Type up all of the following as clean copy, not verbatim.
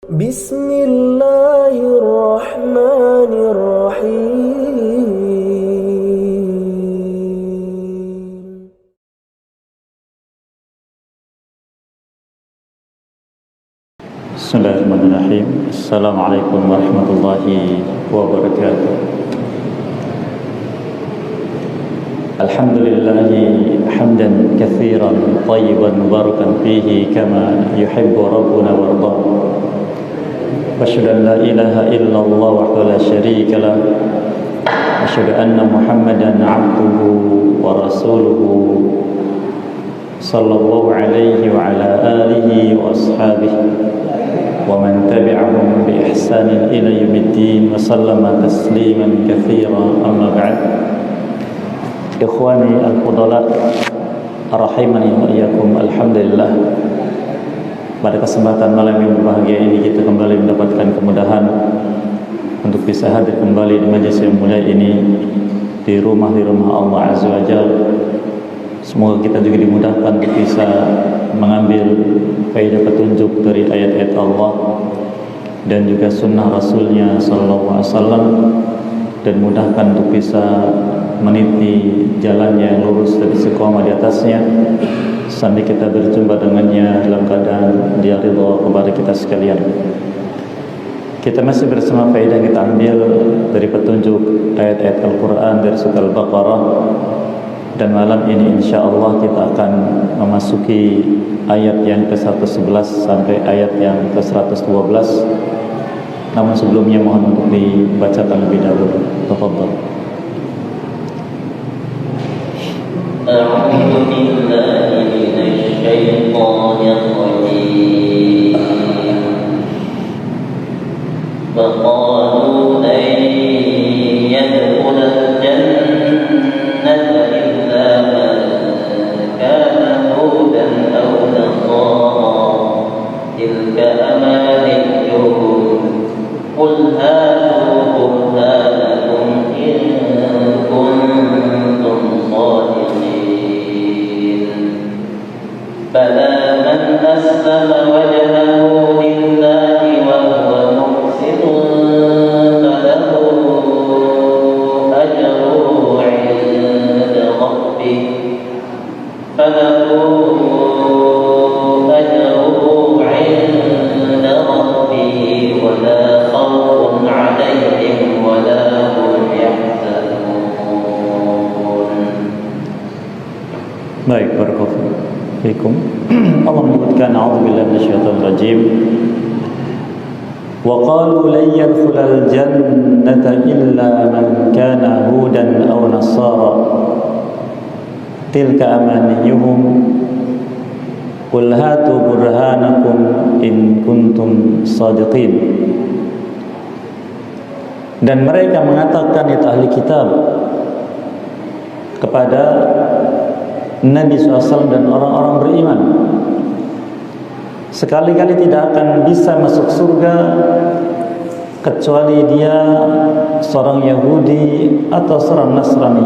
Bismillahirrahmanirrahim. Bismillahirrahmanirrahim. Assalamualaikum warahmatullahi wabarakatuh. Alhamdulillahi hamdan katsiran tayyiban mubarakan fihi kama yuhibbu rabbuna warda. Asyhadu an la ilaha illallah wahdahu la syarika lah. Asyhadu anna Muhammadan 'abduhu wa rasuluhu sallallahu alaihi wa ala alihi wa ashabihi wa man tabi'ahum bi ihsanin ila yaumiddin wa sallama tasliman katsiran amma ba'd. Ikhwani al-fudala rahimani wa iyyakum. Alhamdulillah, pada kesempatan malam yang berbahagia ini kita kembali mendapatkan kemudahan untuk bisa hadir kembali di majelis yang mulia ini di rumah Allah Azza wa Jalla. Semoga kita juga dimudahkan untuk bisa mengambil faedah petunjuk dari ayat-ayat Allah dan juga sunnah Rasulnya Sallallahu Alaihi Wasallam, dan mudahkan untuk bisa meniti jalan yang lurus dan istiqomah di atasnya sampai kita berjumpa dengannya dalam keadaan Dia ridha kepada kita sekalian. Kita masih bersama faedah yang kita ambil dari petunjuk ayat-ayat Al-Quran dari surah Al-Baqarah. Dan malam ini insyaallah kita akan memasuki ayat yang ke-111 sampai ayat yang ke-112. Namun sebelumnya mohon untuk dibacakan lebih dahulu. Tafadhal. A'udzu billahi minasy syaithanir rajim. Wa qalu lan yadkhulal jannata illa man kana hudan aw nasara tilka amaniyuhum qul hatu burhanakum in kuntum shadiqin fala man aslama wajhahu lillahi wa huwa muhsinun falahu ajruhu 'inda rabbih wa la khawfun 'alayhim wa la hum yahzanun. Baik, barakallahu fikum. Allah menyebutkan a'udzubillahi minasyaitonir rajim. Wa qalu lan yadkhulal jannata illa man kana hudan aw nasara tilka amaniyuhum qul hatu burhanakum in kuntum shadiqin. Dan mereka mengatakan, itu ahli kitab, kepada Nabi SAW dan orang-orang beriman, sekali-kali tidak akan bisa masuk surga kecuali dia seorang Yahudi atau seorang Nasrani.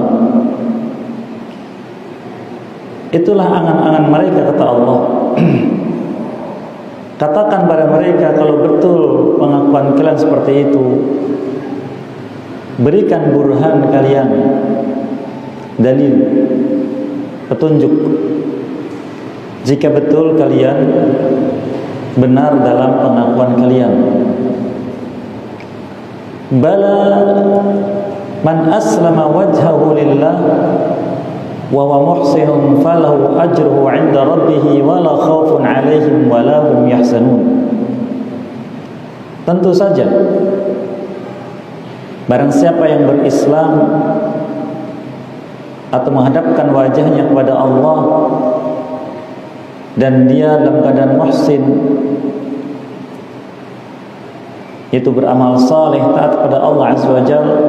Itulah angan-angan mereka, kata Allah. Katakan pada mereka, kalau betul pengakuan kalian seperti itu, berikan burhan kalian, dalil, petunjuk, jika betul kalian benar dalam pengakuan kalian. Bala man aslama wajhahu lillah wa huwa muhsinun falahu ajruhu 'inda rabbih wa la khaufun 'alaihim wa la hum yahzanun. Tentu saja barang siapa yang berislam atau menghadapkan wajahnya kepada Allah dan dia dalam keadaan muhsin, yaitu beramal saleh, taat kepada Allah Azza wa Jalla,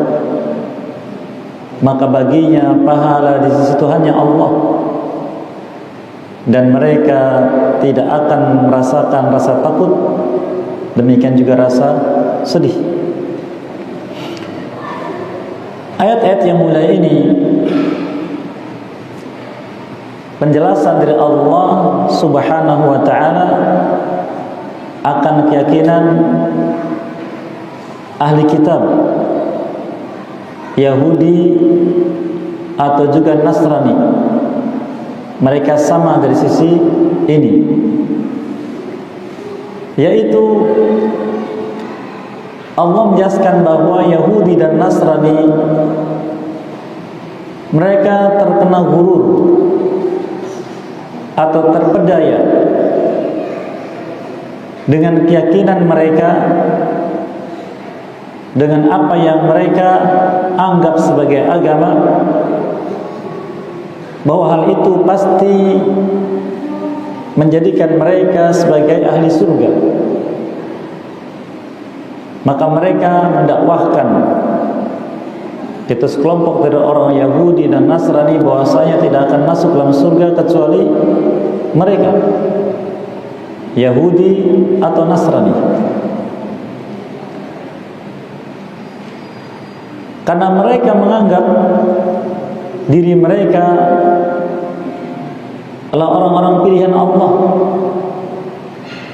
maka baginya pahala di sisi Tuhannya Allah, dan mereka tidak akan merasakan rasa takut, demikian juga rasa sedih. Ayat-ayat yang mulia ini penjelasan dari Allah Subhanahu wa ta'ala akan keyakinan ahli kitab Yahudi atau juga Nasrani. Mereka sama dari sisi ini, yaitu Allah menjelaskan bahwa Yahudi dan Nasrani mereka terkena gurur atau terpedaya dengan keyakinan mereka, dengan apa yang mereka anggap sebagai agama, bahwa hal itu pasti menjadikan mereka sebagai ahli surga. Maka mereka mendakwahkan itu sekelompok dari orang Yahudi dan Nasrani bahwasanya tidak akan masuk dalam surga kecuali mereka, Yahudi atau Nasrani. Karena mereka menganggap diri mereka adalah orang-orang pilihan Allah.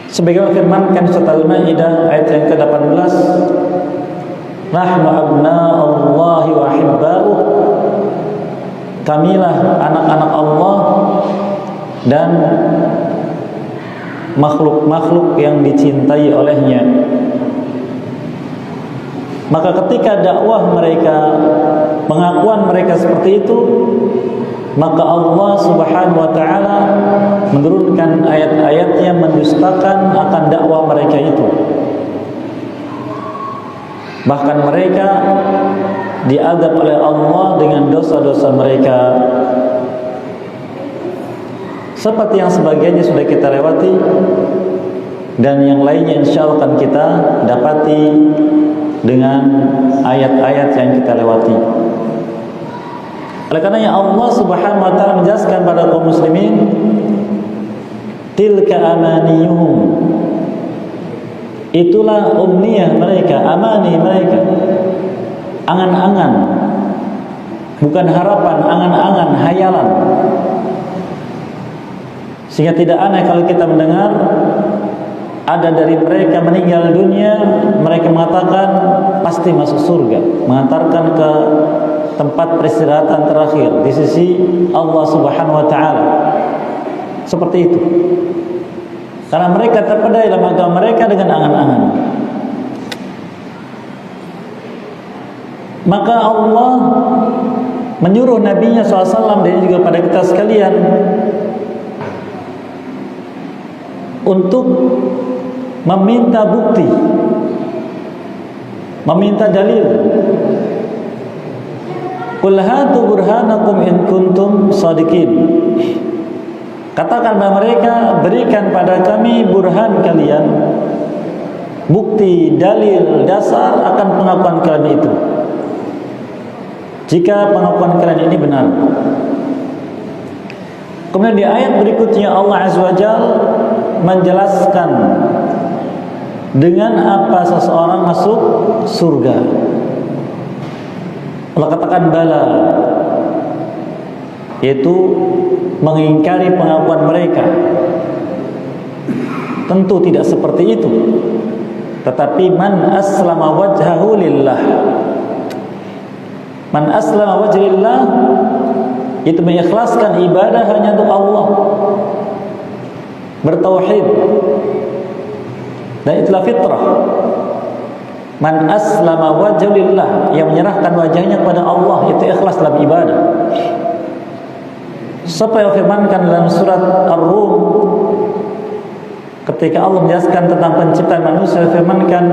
Sebagaimana firmankan surat Al-Maidah ayat yang ke-18, nahnu abna'ullahi wa ahibba'uh, kamilah anak-anak Allah dan makhluk-makhluk yang dicintai olehnya. Maka ketika dakwah mereka, pengakuan mereka seperti itu, maka Allah Subhanahu wa taala menurunkan ayat-ayatnya mendustakan akan dakwah mereka itu. Bahkan mereka diazab oleh Allah dengan dosa-dosa mereka, seperti yang sebagiannya sudah kita lewati, dan yang lainnya insyaallah akan kita dapati dengan ayat-ayat yang kita lewati. Oleh karenanya Allah Subhanahu wa taala menjelaskan pada kaum muslimin, tilka amaniyuhum, itulah umniyah mereka, amani mereka, angan-angan, bukan harapan, angan-angan, hayalan. Sehingga tidak aneh kalau kita mendengar ada dari mereka meninggal dunia, mereka mengatakan pasti masuk surga, mengantarkan ke tempat peristirahatan terakhir di sisi Allah Subhanahu wa taala. Seperti itu. Karena mereka terpedaya dalam agama mereka dengan angan-angan. Maka Allah menyuruh Nabi-Nya SAW dan juga pada kita sekalian untuk meminta bukti, meminta dalil. Qul hatu burhanakum in kuntum shadiqin. Katakan kepada mereka, berikan pada kami burhan kalian, bukti, dalil, dasar akan pengakuan kalian itu, jika pengakuan kalian ini benar. Kemudian di ayat berikutnya Allah Azza wa Jalla menjelaskan dengan apa seseorang masuk surga. Allah katakan bala, yaitu mengingkari pengakuan mereka. Tentu tidak seperti itu. Tetapi man aslama wajhahu lillah, man aslama wajhillah, itu mengikhlaskan ibadah hanya untuk Allah, bertauhid, dan itulah fitrah. Man aslama wajhillah, yang menyerahkan wajahnya kepada Allah, itu ikhlas dalam ibadah. Siapa yang firmankan dalam surat Ar-Rum ketika Allah menjelaskan tentang penciptaan manusia, firmankan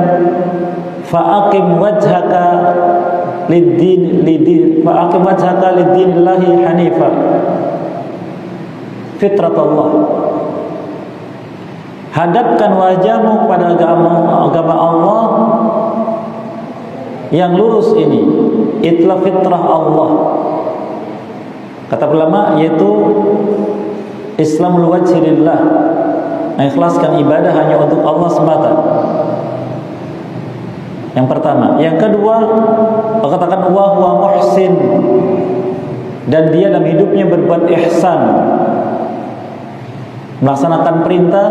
fa'aqim wajhaka lid-din fa'aqim wajhaka lid-dinillahi hanifa fitratullah, hadapkan wajahmu pada agama Allah yang lurus ini, itulah fitrah Allah. Kata ulama, yaitu Islamul wajhi lillah, mengikhlaskan ibadah hanya untuk Allah semata. Yang pertama. Yang kedua, katakan wa huwa muhsin, dan dia dalam hidupnya berbuat ihsan, melaksanakan perintah,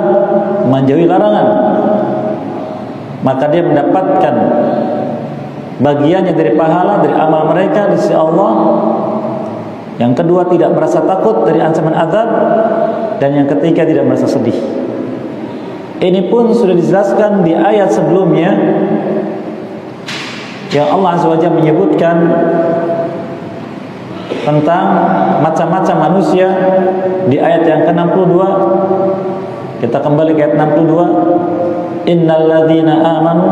menjauhi larangan. maka dia mendapatkan bagiannya dari pahala dari amal mereka di sisi Allah. Yang kedua, tidak merasa takut dari ancaman azab, dan yang ketiga, tidak merasa sedih. Ini pun sudah dijelaskan di ayat sebelumnya yang Allah Azza wa Jalla menyebutkan tentang macam-macam manusia di ayat yang ke-62. Kita kembali ke ayat 62. Innal ladzina amanu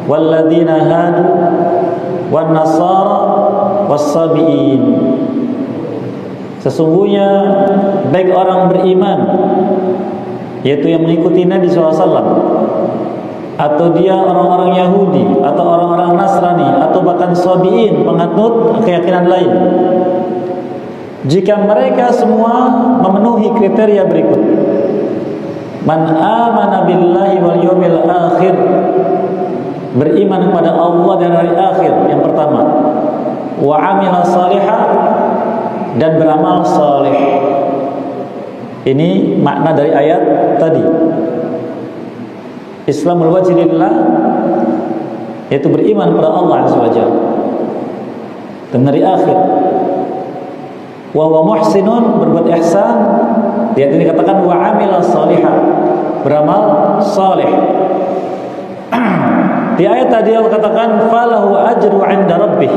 wal ladzina hadu wan nasara was-sabiin. Sesungguhnya baik orang beriman, yaitu yang mengikuti Nabi SAW, atau dia orang-orang Yahudi, atau orang-orang Nasrani, atau bahkan Sabiin, penganut keyakinan lain, jika mereka semua memenuhi kriteria berikut: man amana billahi wal yawmil akhir, beriman kepada Allah dan hari akhir, yang pertama, wa amila salihah, dan beramal saleh. Ini makna dari ayat tadi. Islamul wajhi lillah, yaitu beriman kepada Allah Azza wa Jalla dan hari akhir. Wa huwa muhsinun, berbuat ihsan. Dia ini katakan wa amila salihah, beramal saleh. Di ayat tadi Allah katakan falahu ajru 'inda rabbih,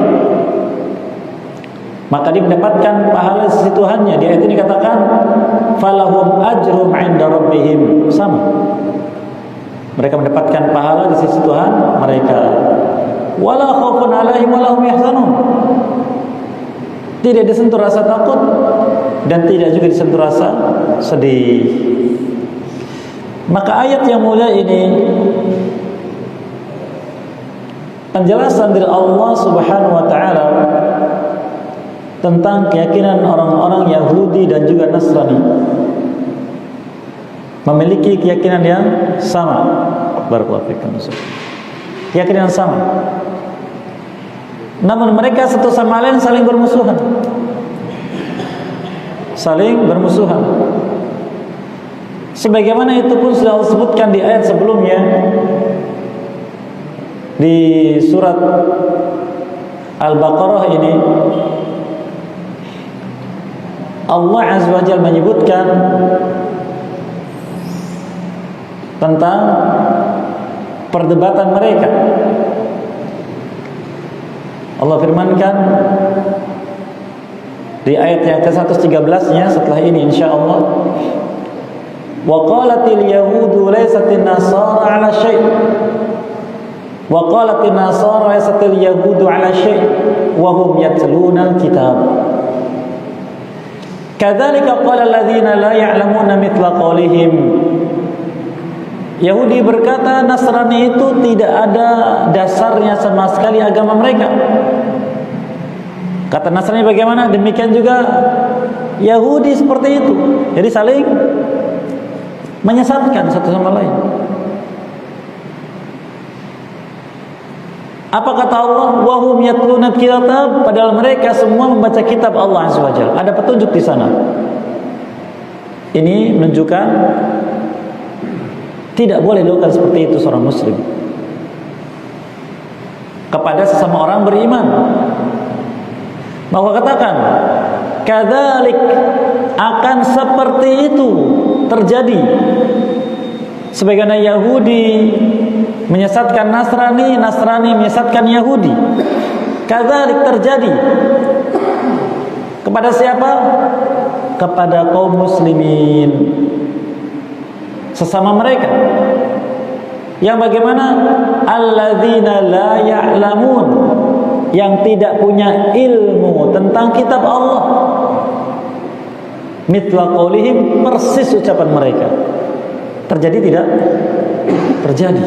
maka dia mendapatkan pahala di sisi Tuhannya. Di ayat ini katakan falahum ajrum 'inda rabbihim, sama. Mereka mendapatkan pahala di sisi Tuhan mereka. Wala khaufun 'alaihim wala hum yahzanun. Tidak disentuh rasa takut dan tidak juga disentuh rasa sedih. Maka ayat yang mulia ini penjelasan dari Allah Subhanahu wa taala tentang keyakinan orang-orang Yahudi dan juga Nasrani, memiliki keyakinan yang sama. Barakallahu fikum. Keyakinan yang sama. Namun mereka satu sama lain saling bermusuhan. Saling bermusuhan. Sebagaimana itu pun sudah disebutkan di ayat sebelumnya di surat Al-Baqarah ini. Allah Azza wa Jalla menyebutkan tentang perdebatan mereka. Allah firmankan di ayat yang ke-113-nya setelah ini insyaallah, wa qalatil yahudu laysatin nasara 'ala syai' wa qalatin nasara laysatil yahudu 'ala syai' wa hum yatluna al-kitab kadzalika qala alladziina la ya'lamuuna mithla qaulihim. Yahudi berkata Nasrani itu tidak ada dasarnya sama sekali agama mereka. Kata Nasrani bagaimana? Demikian juga Yahudi seperti itu. Jadi saling menyesatkan satu sama lain. Apa kata Allah? Wa hum yatluna kitab, padahal mereka semua membaca kitab Allah Azza wa Jalla. Ada petunjuk di sana. Ini menunjukkan tidak boleh dilakukan seperti itu seorang muslim kepada sesama orang beriman. Maka katakan kadzalik, akan seperti itu terjadi. Sebagaimana Yahudi menyesatkan Nasrani, Nasrani menyesatkan Yahudi. Kadzalik terjadi kepada siapa? Kepada kaum muslimin, sesama mereka. Yang bagaimana? Alladzina la ya'lamun, yang tidak punya ilmu tentang kitab Allah. Mithla qaulihim, persis ucapan mereka. Terjadi tidak? Terjadi.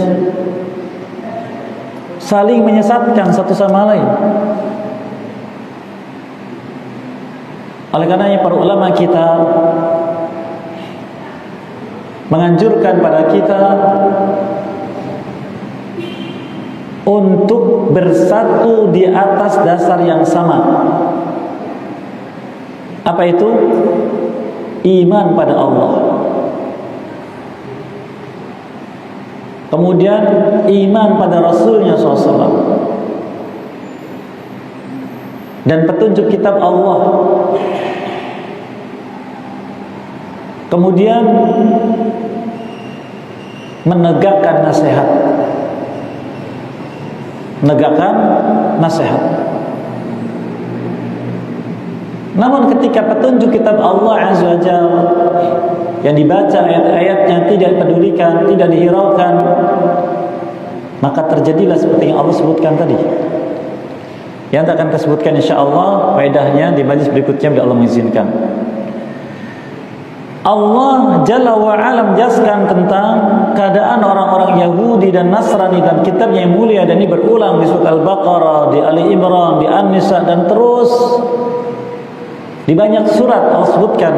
Saling menyesatkan satu sama lain. Oleh karenanya para ulama kita menganjurkan pada kita untuk bersatu di atas dasar yang sama. Apa itu? Iman pada Allah. kemudian iman pada Rasulnya SAW, dan petunjuk kitab Allah, kemudian menegakkan nasihat, Namun ketika petunjuk kitab Allah Azza wa Jalla yang dibaca ayat-ayatnya tidak pedulikan, tidak dihiraukan, maka terjadilah seperti yang Allah sebutkan tadi. Yang akan kita sebutkan insyaallah faedahnya di majlis berikutnya bila Allah mengizinkan. Allah Jalla wa Ala menjelaskan tentang keadaan orang-orang Yahudi dan Nasrani dan kitabnya yang mulia, dan ini berulang di surat Al-Baqarah, di Ali Imran, di An-Nisa, dan terus di banyak surat Allah sebutkan.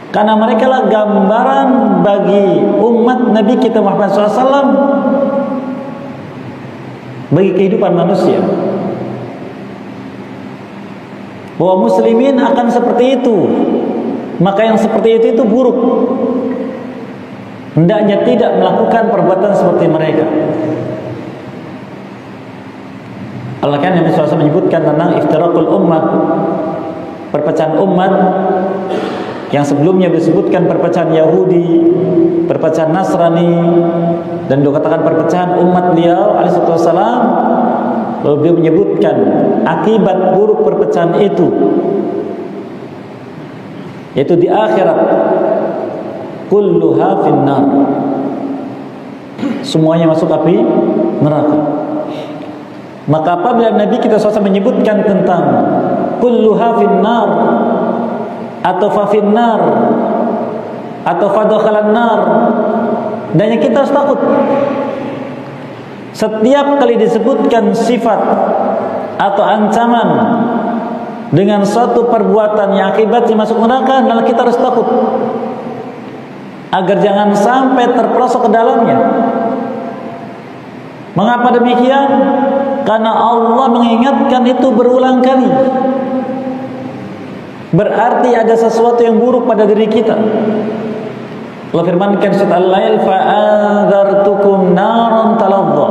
Karena mereka lah gambaran bagi umat Nabi kita Muhammad SAW, bagi kehidupan manusia, bahwa muslimin akan seperti itu. Maka yang seperti itu buruk. Hendaknya tidak melakukan perbuatan seperti mereka. Allah kan Nabi SAW menyebutkan tentang iftiraqul ummah, perpecahan umat, yang sebelumnya disebutkan perpecahan Yahudi, perpecahan Nasrani, dan dikatakan perpecahan umat beliau alaihi wassalam. Lalu beliau menyebutkan akibat buruk perpecahan itu, yaitu di akhirat, kulluha finnar, semuanya masuk api neraka. Maka apabila Nabi kita SAW menyebutkan tentang kulluha finnar, atau fa finnar, atau fadakhalan nar, dan yang kita harus takut setiap kali disebutkan sifat atau ancaman dengan suatu perbuatan yang akibatnya masuk neraka, maka kita harus takut agar jangan sampai terperosok ke dalamnya. Mengapa demikian? Karena Allah mengingatkan itu berulang kali. Berarti ada sesuatu yang buruk pada diri kita. Allah firmankan surat Al-Lail, fa'anzartukum naran taladhdha.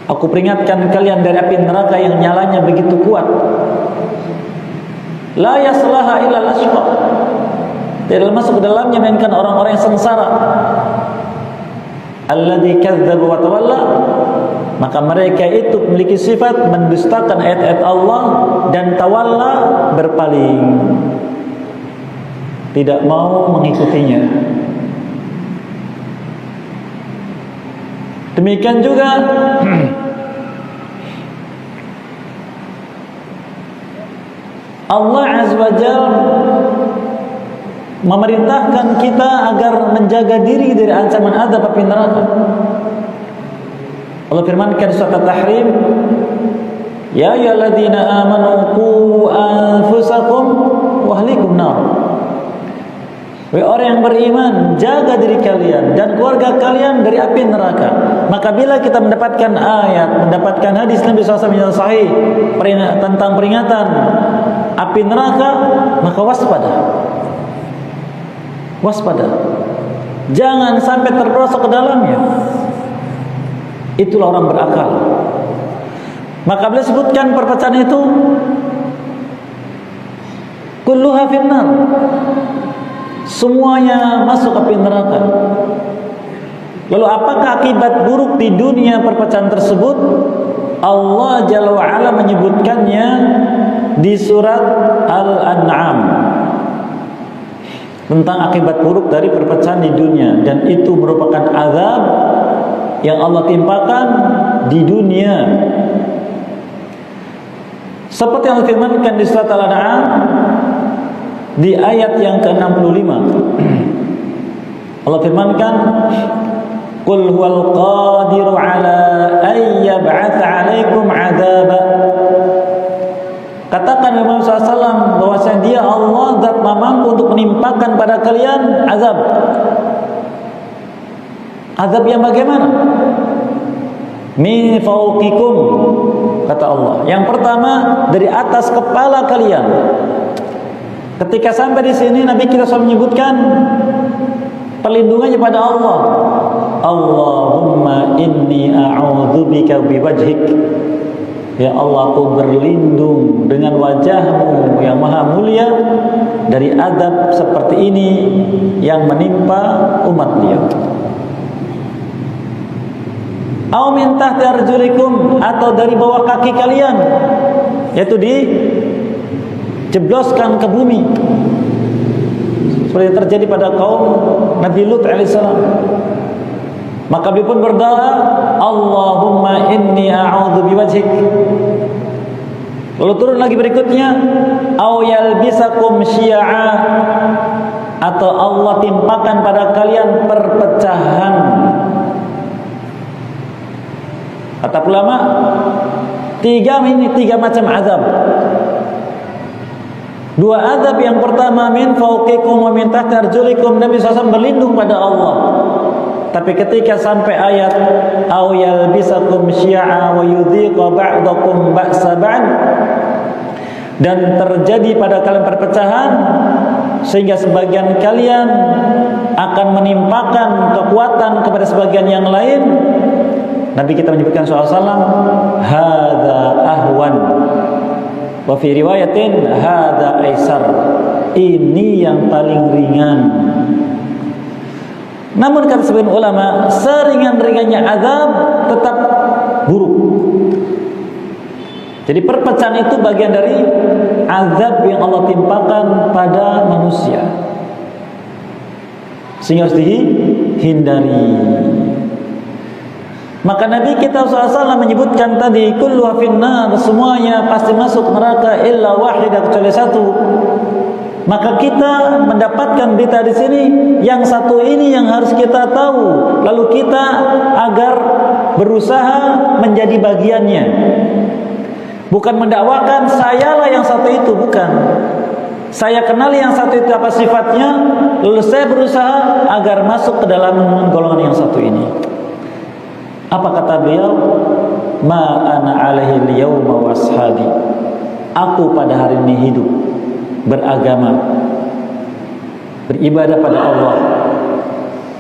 Aku peringatkan kalian dari api neraka yang nyalanya begitu kuat. La yaslaha illa al-ashqa. Tidak masuk ke dalamnya melainkan orang-orang yang sengsara. Alladzi kadzdzaba wa tawalla. Maka mereka itu memiliki sifat mendustakan ayat-ayat Allah dan tawalla, berpaling, tidak mau mengikutinya. Demikian juga Allah Azza wa Jalla memerintahkan kita agar menjaga diri dari ancaman azab api neraka. Allah firmankan surat At-Tahrim, ya ayyuhalladzina amanu qu anfusakum wa ahlikum nar. Wahai orang yang beriman, jaga diri kalian dan keluarga kalian dari api neraka. Maka bila kita mendapatkan ayat, mendapatkan hadis Nabi SAW yang sahih tentang peringatan api neraka, maka waspada. Jangan sampai terperosok ke dalamnya. Itulah orang berakal. Maka bila sebutkan perpecahan itu, kulluha finnar, semuanya masuk api neraka. Lalu apakah akibat buruk di dunia perpecahan tersebut? Allah Jalla wa'ala menyebutkannya di surat Al-An'am tentang akibat buruk dari perpecahan di dunia, dan itu merupakan azab yang Allah timpakan di dunia. Seperti yang difirmankan di surat Al-An'am di ayat yang ke-65. Allah firmankan, qul huwal qadiru ala ay yab'atsa 'alaikum 'adzaba. Katakan Muhammad SAW bahwasanya Dia Allah zat mampu untuk menimpakan pada kalian azab. Azab yang bagaimana? Min fawqikum, kata Allah. Yang pertama, dari atas kepala kalian. Ketika sampai di sini Nabi kita sudah menyebutkan perlindungannya pada Allah. Allahumma inni a'udzubika biwajhik. Ya Allah, aku berlindung dengan wajahmu yang maha mulia dari azab seperti ini yang menimpa umat beliau. Au min tahti arjulikum, atau dari bawah kaki kalian, yaitu dijebloskan ke bumi, seperti terjadi pada kaum Nabi Lut alaihissalam. Maka beliau pun berdoa, Allahumma inni a'udzu biwajhik. Lalu turun lagi berikutnya, au yalbisakum syi'a, atau Allah timpakan pada kalian perpecahan. Kata ulama, tiga macam azab. Dua azab, yang pertama min fauqikum wa min tahti arjulikum, Nabi SAW berlindung pada Allah. Tapi ketika sampai ayat au yalbisakum syi'a wa yudhiqa ba'dakum ba'sa ba'd, dan terjadi pada kalian perpecahan sehingga sebagian kalian akan menimpakan kekuatan kepada sebagian yang lain, Nabi kita menyebutkan SAW, hadza ahwan, wa fi riwayatin hadza aisar, ini yang paling ringan. Namun kata sebagian ulama, seringan-ringannya azab tetap buruk. Jadi perpecahan itu bagian dari azab yang Allah timpakan pada manusia, sehingga harus dihindari. Maka Nabi kita SAW menyebutkan tadi, kullu finnar, semuanya pasti masuk neraka illa wahidah, kecuali satu. Maka kita mendapatkan berita di sini, yang satu ini yang harus kita tahu, lalu kita agar berusaha menjadi bagiannya. Bukan mendakwakan sayalah yang satu itu, bukan. Saya kenal yang satu itu apa sifatnya, lalu saya berusaha agar masuk ke dalam golongan yang satu ini. Apa kata beliau? Ma ana alaihi al-yawma washabi. Aku pada hari ini hidup, beragama, beribadah pada Allah,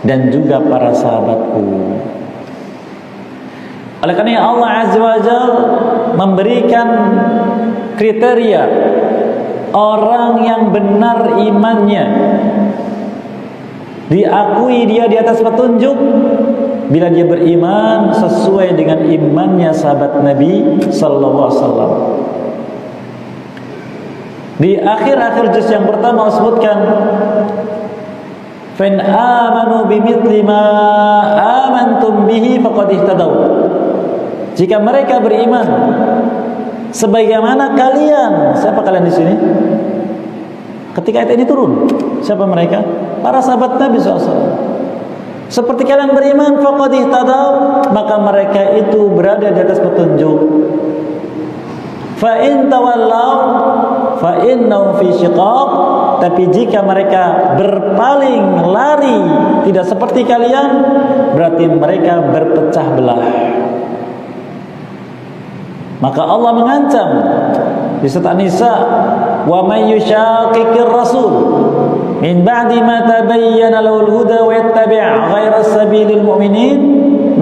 dan juga para sahabatku. Oleh karena Allah Azza wa Jalla memberikan kriteria orang yang benar imannya, diakui dia di atas petunjuk bila dia beriman sesuai dengan imannya sahabat Nabi sallallahu alaihi wasallam. Di akhir-akhir juz yang pertama Allah sebutkan, "Fa in amanu bimithli ma amantum bihi faqad ihtadaw." Jika mereka beriman sebagaimana kalian, siapa kalian di sini? Ketika ayat ini turun, siapa mereka? Para sahabat Nabi SAW. Seperti kalian beriman, faqad ihtadaw, maka mereka itu berada di atas petunjuk. Fa in tawallaw fa innahum fi shiqaq, tapi jika mereka berpaling, lari, tidak seperti kalian, berarti mereka berpecah belah. Maka Allah mengancam di surat An-Nisa, wa may yushaqiqir rasul min ba'di ma tabayyana lahul huda wa yattabi' ghayra sabilil mu'minin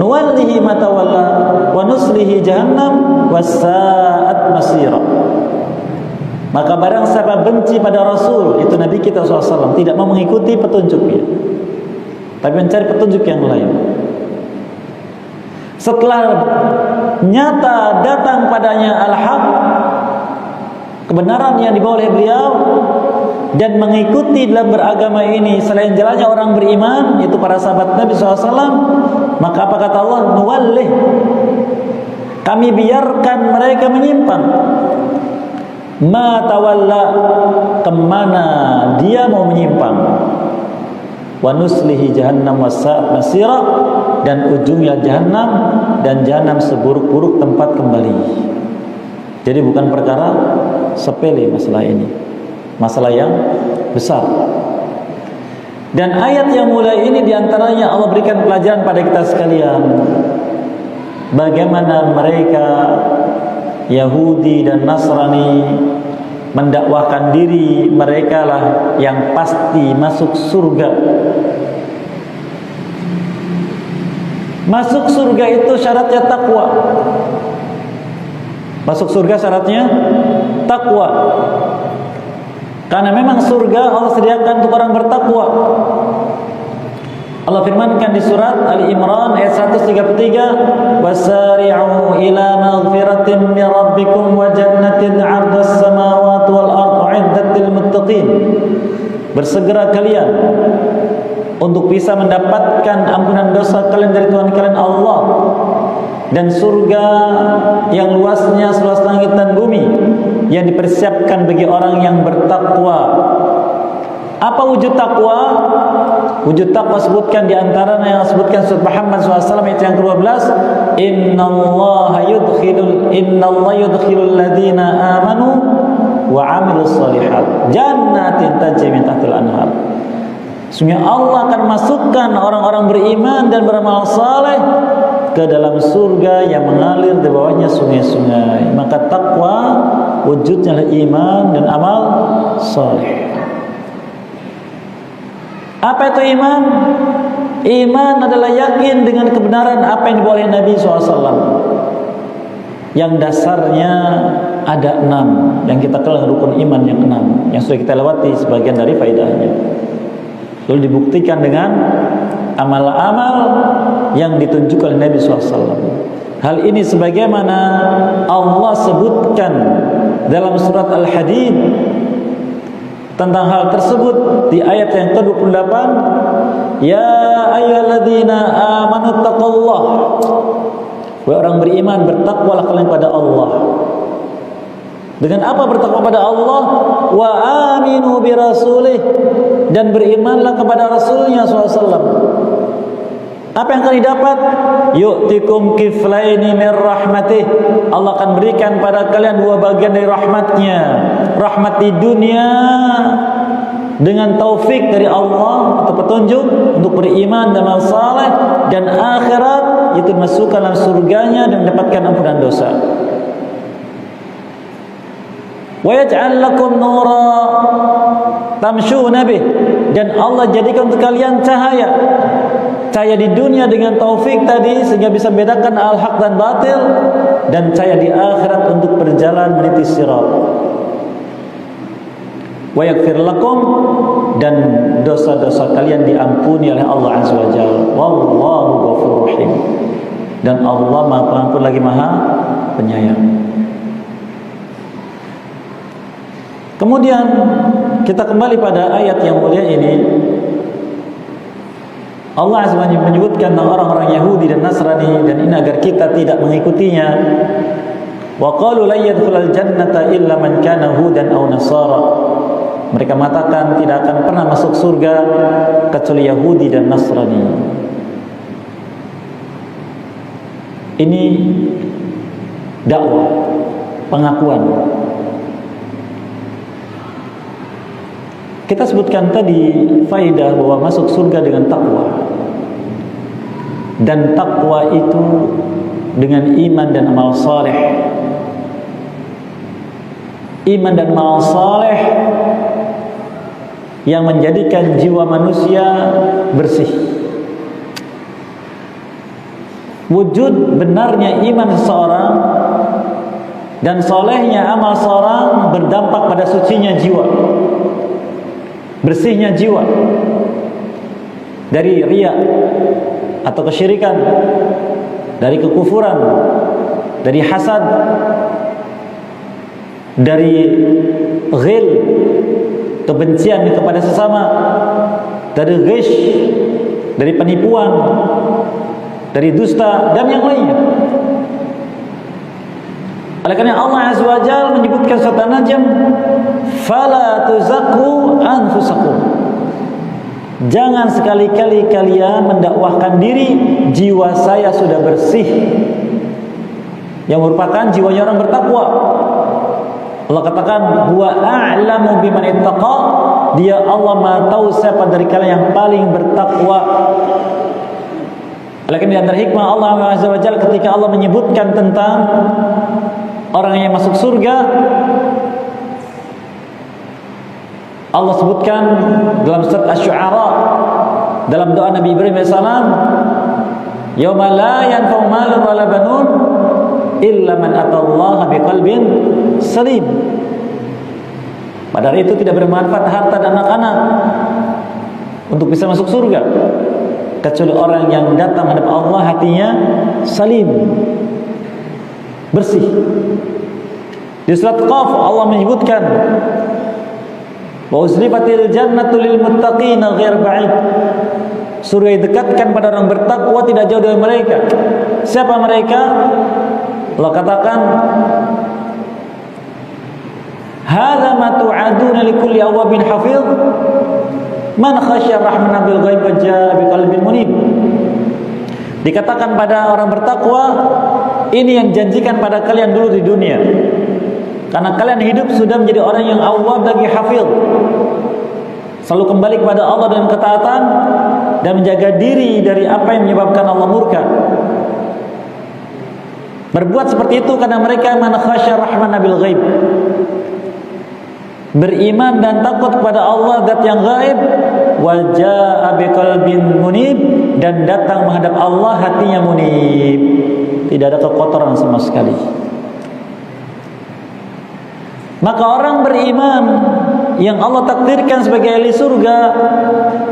nuwallihi ma tawalla wa nuslihi jahannam wassa'at masira. Maka barang siapa benci pada Rasul, itu Nabi kita SAW, tidak mau mengikuti petunjuknya, tapi mencari petunjuk yang lain, setelah nyata datang padanya al-haq, kebenaran yang dibawa oleh beliau, dan mengikuti dalam beragama ini selain jalannya orang beriman, yaitu para sahabat Nabi SAW, maka apa kata Allah? Nuwallih, kami biarkan mereka menyimpang, ma tawalla, kemana dia mau menyimpang, wa nuslihi jahannam wassa'at masira, dan ujungnya jahannam, dan jahannam seburuk-buruk tempat kembali. Jadi bukan perkara sepele masalah ini, masalah yang besar. Dan ayat yang mulai ini diantaranya Allah berikan pelajaran pada kita sekalian, bagaimana mereka Yahudi dan Nasrani mendakwahkan diri mereka lah yang pasti masuk surga, Masuk surga itu syaratnya takwa. Masuk surga syaratnya takwa. Karena memang surga Allah sediakan untuk orang bertakwa. Allah firmankan di surat Ali Imran ayat 133, "Wasari'u ila maghfiratin min rabbikum wa jannatin 'ardas samawati wal ardu 'iddat lil muttaqin." Bersegera kalian untuk bisa mendapatkan ampunan dosa kalian dari Tuhan kalian Allah, dan surga yang luasnya seluas langit dan bumi yang dipersiapkan bagi orang yang bertakwa. Apa wujud takwa? Wujud takwa sebutkan di antaranya yang sebutkan surat Muhammad SAW ayat yang ke-12, Innallaha yudkhilul ladzina amanu wa 'amilus shalihat jannatin tajri min tahtiha al-anhar. Sungguh Allah akan masukkan orang-orang beriman dan beramal saleh ke dalam surga yang mengalir di bawahnya sungai-sungai. Maka takwa wujudnya adalah iman dan amal saleh. Apa itu iman? Iman adalah yakin dengan kebenaran apa yang dibawa oleh Nabi SAW, yang dasarnya ada 6, yang kita kenal rukun iman yang 6, yang sudah kita lewati sebagian dari faedahnya. Lalu dibuktikan dengan amal-amal yang ditunjukkan oleh Nabi SAW. Hal ini sebagaimana Allah sebutkan dalam surat Al-Hadid tentang hal tersebut di ayat yang ke-28, Ya ayyuhalladzina amanu taqullah, wahai orang beriman, bertakwalah kalian pada Allah. Dengan apa bertakwa pada Allah? Wa aminu bi rasulih, dan berimanlah kepada Rasulnya SAW. Apa yang kalian dapat? Yu'tikum kiflaini min rahmatih, Allah akan berikan pada kalian 2 bagian dari rahmatnya. Rahmat di dunia dengan taufik dari Allah atau petunjuk untuk beriman dan amal saleh, dan akhirat itu masuk dalam surganya dan mendapatkan ampunan dosa. Wa yaj'al lakum nura tamshuna bih, dan Allah jadikan untuk kalian cahaya. Cahaya di dunia dengan taufik tadi sehingga bisa bedakan al-haq dan batil, dan cahaya di akhirat untuk berjalan meniti sirat. Wa yaghfir lakum, dan dosa-dosa kalian diampuni oleh Allah Azza wa Jalla. Wallahu ghafurur rahim, dan Allah Maha Pengampun lagi Maha Penyayang. Kemudian kita kembali pada ayat yang mulia ini. Allah Azza wa Jalla menyebutkan tentang orang-orang Yahudi dan Nasrani, dan ini agar kita tidak mengikutinya. Wa qalu la yadkhulul jannata illa man kana hudan aw nasara. Mereka mengatakan tidak akan pernah masuk surga kecuali Yahudi dan Nasrani. Ini dakwah, pengakuan. Kita sebutkan tadi faedah bahwa masuk surga dengan takwa, dan takwa itu dengan iman dan amal saleh. Iman dan amal saleh yang menjadikan jiwa manusia bersih. Wujud benarnya iman seseorang dan solehnya amal seseorang berdampak pada sucinya jiwa, bersihnya jiwa dari riya atau kesyirikan, dari kekufuran, dari hasad, dari ghil, kebencian kepada sesama, dari ghish, dari penipuan, dari dusta, dan yang lainnya. Oleh karena Allah Azza wa Jalla menyebutkan surat An-Najm, "Fala tuzakku anfusakum." Jangan sekali-kali kalian mendakwahkan diri, jiwa saya sudah bersih, yang merupakan jiwanya orang bertakwa. Allah katakan, "Huwa a'lamu biman ittaqa." Dia Allah Maha tahu siapa dari kalian yang paling bertakwa. Oleh karena antara hikmah Allah Azza wa Jalla ketika Allah menyebutkan tentang orang yang masuk surga, Allah sebutkan dalam surat Asy-Syu'ara, dalam doa Nabi Ibrahim AS, Yauma la yanfa'u malun wala banun illa man atallaha biqalbin salim. Pada hari itu tidak bermanfaat harta dan anak-anak untuk bisa masuk surga, kecuali orang yang datang menghadap Allah hatinya salim, bersih. Di surat Qaf Allah menyebutkan wa uzlifatil jannatu lil muttaqina ghair ba'id. Surga didekatkan pada orang bertakwa, tidak jauh dari mereka. Siapa mereka? Allah katakan, hadza ma tu'aduna likulli awwabin hafiz man khasyar rahmana bil ghaib wa jaa biqalbin munib. Dikatakan pada orang bertakwa, ini yang janjikan pada kalian dulu di dunia, karena kalian hidup sudah menjadi orang yang awwab lagi hafiz, selalu kembali kepada Allah dengan ketaatan dan menjaga diri dari apa yang menyebabkan Allah murka. Berbuat seperti itu karena mereka man khasyar rahmana bil ghaib, beriman dan takut kepada Allah zat yang gaib, wa jaa biqalbin munib, dan datang menghadap Allah hatinya munib, tidak ada kekotoran sama sekali. Maka orang beriman yang Allah takdirkan sebagai ahli surga,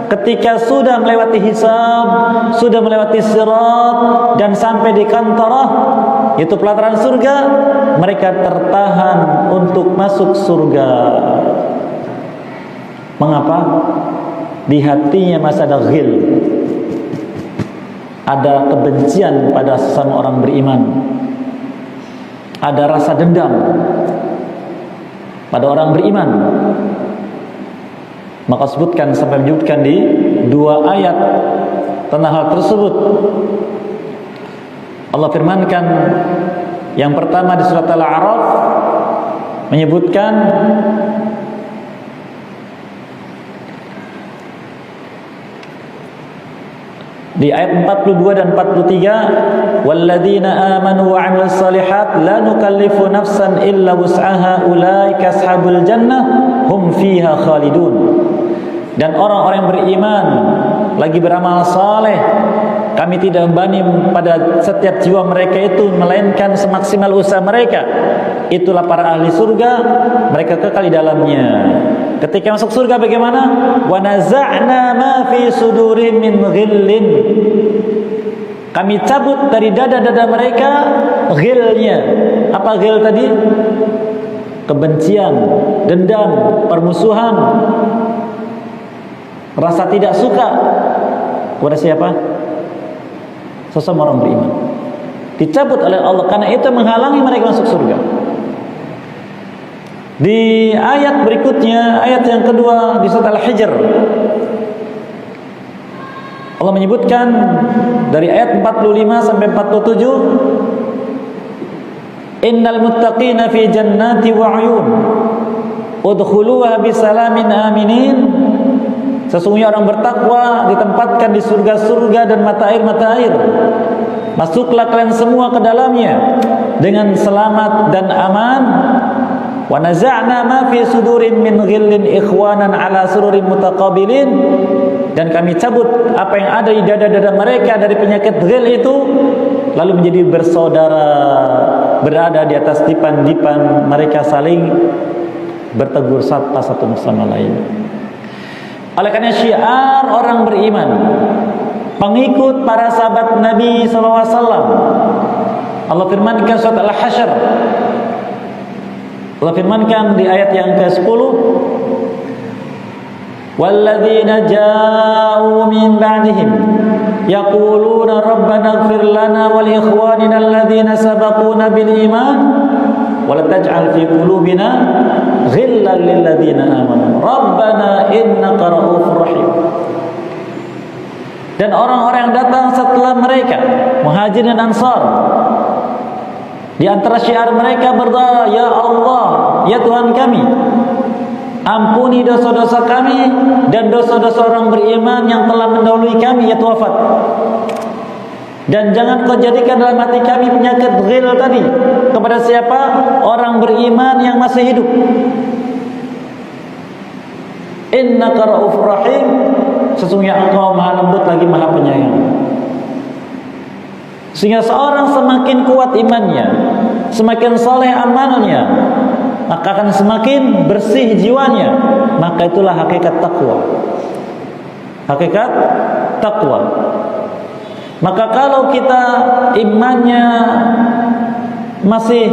ketika sudah melewati hisab, sudah melewati sirat dan sampai di kantarah, yaitu pelataran surga, mereka tertahan untuk masuk surga. Mengapa? Di hatinya masih ada ghil, ada kebencian pada sesama orang beriman, ada rasa dendam pada orang beriman. Maka sebutkan sampai menyebutkan di dua ayat tentang hal tersebut. Allah firmankan, yang pertama di surat Al-A'raf menyebutkan di ayat 42 dan 43, walladzina amanu wa 'amilus shalihat la nukallifu nafsan illa wus'aha ulaika ashabul jannah hum fiha khalidun. Dan orang-orang yang beriman lagi beramal saleh, kami tidak membebani pada setiap jiwa mereka itu melainkan semaksimal usaha mereka. Itulah para ahli surga, mereka kekal di dalamnya. Ketika masuk surga bagaimana? Wa naza'na ma fi sudurihim min ghillin. Kami cabut dari dada-dada mereka ghilnya. Apa ghil tadi? Kebencian, dendam, permusuhan, rasa tidak suka kepada siapa? Sesama orang beriman. Dicabut oleh Allah karena itu menghalangi mereka masuk surga. Di ayat berikutnya, ayat yang kedua di surat Al-Hijr, Allah menyebutkan dari ayat 45 sampai 47, innal muttaqina fi jannati wa 'uyun udkhuluha bisalamin aminin. Sesungguhnya orang bertakwa ditempatkan di surga-surga dan mata air-mata air. Masuklah kalian semua ke dalamnya dengan selamat dan aman. Wa naza'na ma fi sudurin min ghillin ikhwanan ala sururin mutaqabilin. Dan kami cabut apa yang ada di dada-dada mereka dari penyakit ghil itu, lalu menjadi bersaudara, berada di atas dipan-dipan mereka, saling bertegur sapa satu sama lain. Oleh karena syiar orang beriman, pengikut para sahabat Nabi SAW, Allah firmankan surat Al-Hasyr, Allah firmankan di ayat yang ke-10, walladzina ja'u min ba'dihim yaquluna rabbana ighfir lana wa li ikhwanina alladzina sabaquna bil iman wa la taj'al fi qulubina ghillan lil ladzina amanu rabbana innaka ra'ufur rahim. Dan orang-orang yang datang setelah mereka, Muhajirin dan Ansar, di antara syiar mereka berdoa, ya Allah, ya Tuhan kami, ampuni dosa-dosa kami dan dosa-dosa orang beriman yang telah mendahului kami yaitu wafat. Dan jangan kau jadikan dalam hati kami penyakit ghil tadi kepada siapa? Orang beriman yang masih hidup. Innaka ra'ufur rahim, sesungguhnya engkau maha lembut lagi maha penyayang. Sehingga seorang semakin kuat imannya, semakin soleh amalnya, maka akan semakin bersih jiwanya. Maka itulah hakikat takwa. Hakikat takwa. Maka kalau kita imannya masih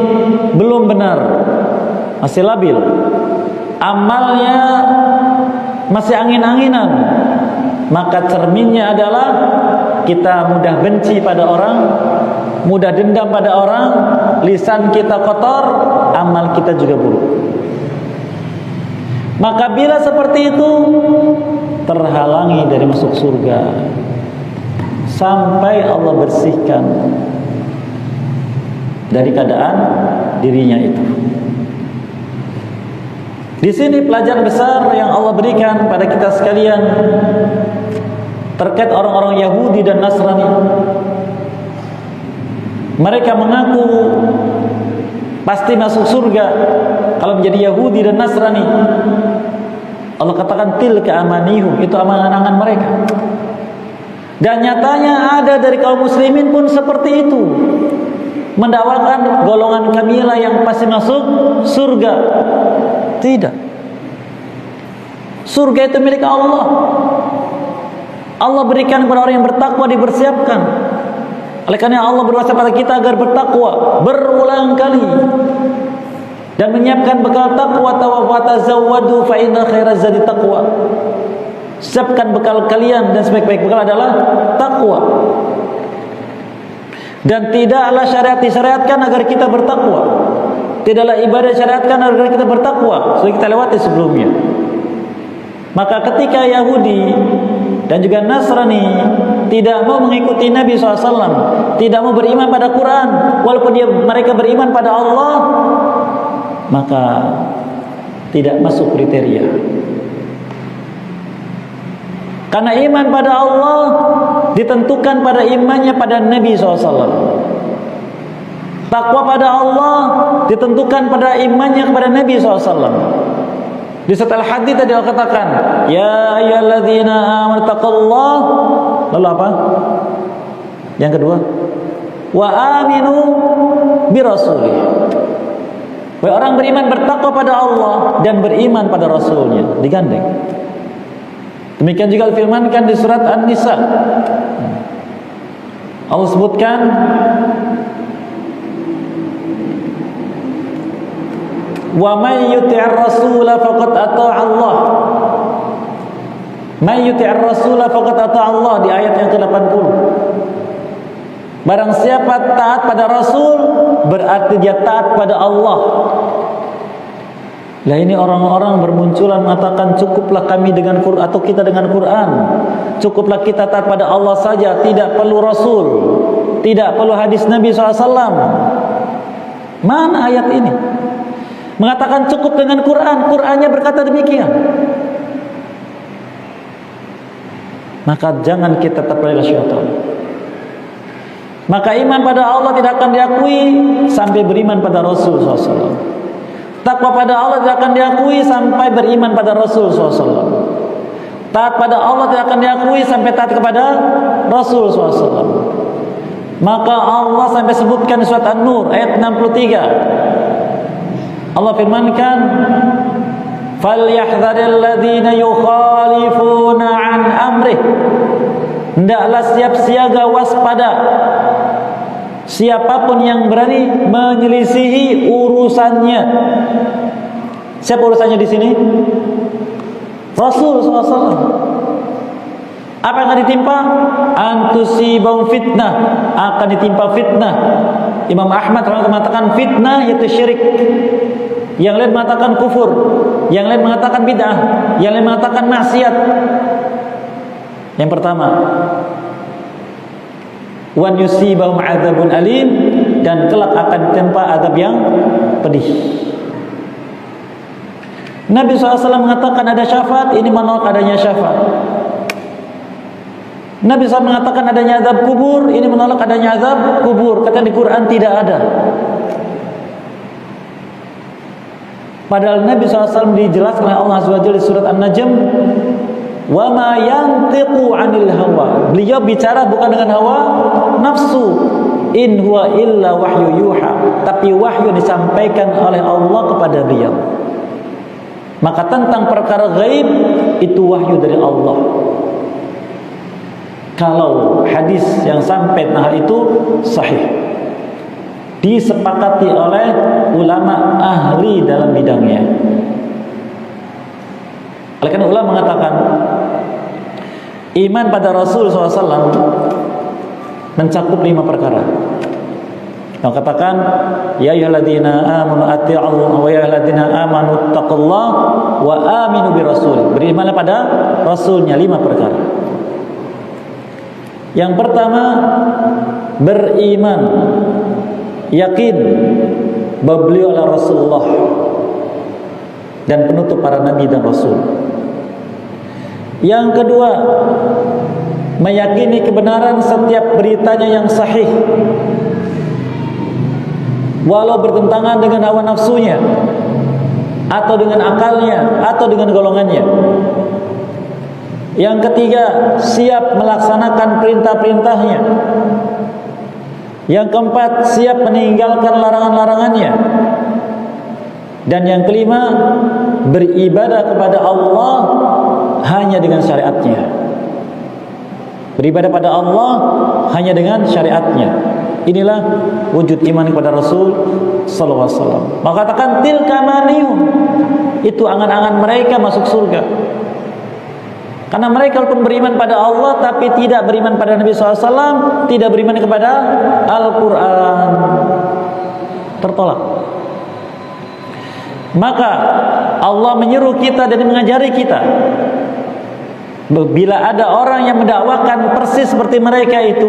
belum benar, masih labil, amalnya masih angin-anginan, maka cerminnya adalah kita mudah benci pada orang, mudah dendam pada orang, lisan kita kotor, amal kita juga buruk. Maka bila seperti itu, terhalangi dari masuk surga sampai Allah bersihkan dari keadaan dirinya itu. Di sini pelajaran besar yang Allah berikan pada kita sekalian terkait orang-orang Yahudi dan Nasrani. Mereka mengaku pasti masuk surga kalau menjadi Yahudi dan Nasrani. Allah katakan tilka amanihum, itu angan-angan mereka. Dan nyatanya ada dari kaum muslimin pun seperti itu, mendakwakan golongan kamilah yang pasti masuk surga. Tidak. Surga itu milik Allah. Allah berikan kepada orang yang bertakwa, dipersiapkan. Oleh karena Allah berwasiat pada kita agar bertakwa berulang kali dan menyiapkan bekal takwa. Tazawwadu fa inna khairaz zadi taqwa. Siapkan bekal kalian dan sebaik-baik bekal adalah takwa. Dan tidaklah syariat disyariatkan agar kita bertakwa. Tidaklah ibadah disyariatkan agar kita bertakwa. Sudah kita lewati sebelumnya. Maka ketika Yahudi dan juga Nasrani tidak mau mengikuti Nabi SAW, tidak mau beriman pada Quran, walaupun mereka beriman pada Allah, maka tidak masuk kriteria. Karena iman pada Allah ditentukan pada imannya pada Nabi SAW. Takwa pada Allah ditentukan pada imannya kepada Nabi SAW. Di setelah hadis tadi Allah katakan, ya ayyuhalladzina amanu taqullah. Lalu apa? Yang kedua, wa aminu birasulih. Wahai orang beriman, bertakwa pada Allah dan beriman pada Rasulnya. Digandeng. Demikian juga difirmankan di surat An-Nisa. Allah sebutkan, wa may yuti'ir rasula faqad ata'a Allah. May yuti'ir rasula faqad ata'a Allah, di ayat yang ke-80. Barang siapa taat pada Rasul, berarti dia taat pada Allah. Lah ini orang-orang bermunculan mengatakan cukuplah kami dengan Quran, atau kita dengan Quran. Cukuplah kita taat pada Allah saja, tidak perlu Rasul, tidak perlu hadis Nabi SAW. Mana ayat ini? Mengatakan cukup dengan Quran, Qurannya berkata demikian. Maka jangan kita terpelihara syaitan. Maka iman pada Allah tidak akan diakui sampai beriman pada Rasul SAW. Takwa pada Allah tidak akan diakui sampai beriman pada Rasul SAW. Taat pada Allah tidak akan diakui sampai taat kepada Rasul SAW. Maka Allah sampai sebutkan di surat An-Nur ayat 63. Allah firmankan, falyahdharil ladzina yukhalifuna an amrih. Hendaklah siap siaga, waspada siapapun yang berani menyelisihi urusannya. Siapa urusannya di sini? Rasul SAW. Apa yang akan ditimpa? Antusibahum fitnah, akan ditimpa fitnah. Imam Ahmad mengatakan fitnah yaitu syirik. Yang lain mengatakan kufur, yang lain mengatakan bid'ah, yang lain mengatakan maksiat. Yang pertama, wan yusibahum adzabun alim, dan kelak akan ditimpa azab yang pedih. Nabi SAW mengatakan ada syafaat, ini menolak adanya syafaat. Nabi SAW mengatakan adanya azab kubur, ini menolak adanya azab kubur. Kata di Quran tidak ada. Padahal Nabi SAW dijelaskan oleh Allah Azza wa Jalla di surat An-Najm, wa ma yantiqu 'anil hawa. Beliau bicara bukan dengan hawa nafsu, in huwa illa wahyu yuha, tapi wahyu disampaikan oleh Allah kepada beliau. Maka tentang perkara gaib itu wahyu dari Allah. Kalau hadis yang sampai hal itu sahih, disepakati oleh ulama ahli dalam bidangnya. Oleh karena ulama mengatakan iman pada Rasul SAW mencakup 5 perkara. Yang katakan ya ayyuhalladzina amanu atti'u wa ya ayyuhalladzina amanu taqullaha wa aminu birasul. Berimanlah pada rasulnya, 5 perkara. Yang pertama, beriman, yakin bahwa beliau adalah Rasulullah dan penutup para nabi dan rasul. Yang kedua, meyakini kebenaran setiap beritanya yang sahih, walau bertentangan dengan hawa nafsunya, atau dengan akalnya, atau dengan golongannya. Yang ketiga, siap melaksanakan perintah-perintahnya. Yang keempat, siap meninggalkan larangan-larangannya. Dan yang kelima, beribadah kepada Allah hanya dengan syariatnya. Beribadah pada Allah hanya dengan syariatnya. Inilah wujud iman kepada Rasul sallallahu alaihi wasallam. Maka katakan tilka maniyum, itu angan-angan mereka masuk surga. Karena mereka walaupun beriman pada Allah tapi tidak beriman pada Nabi SAW, tidak beriman kepada Al-Quran, tertolak. Maka Allah menyuruh kita dan mengajari kita, bila ada orang yang mendakwakan persis seperti mereka itu,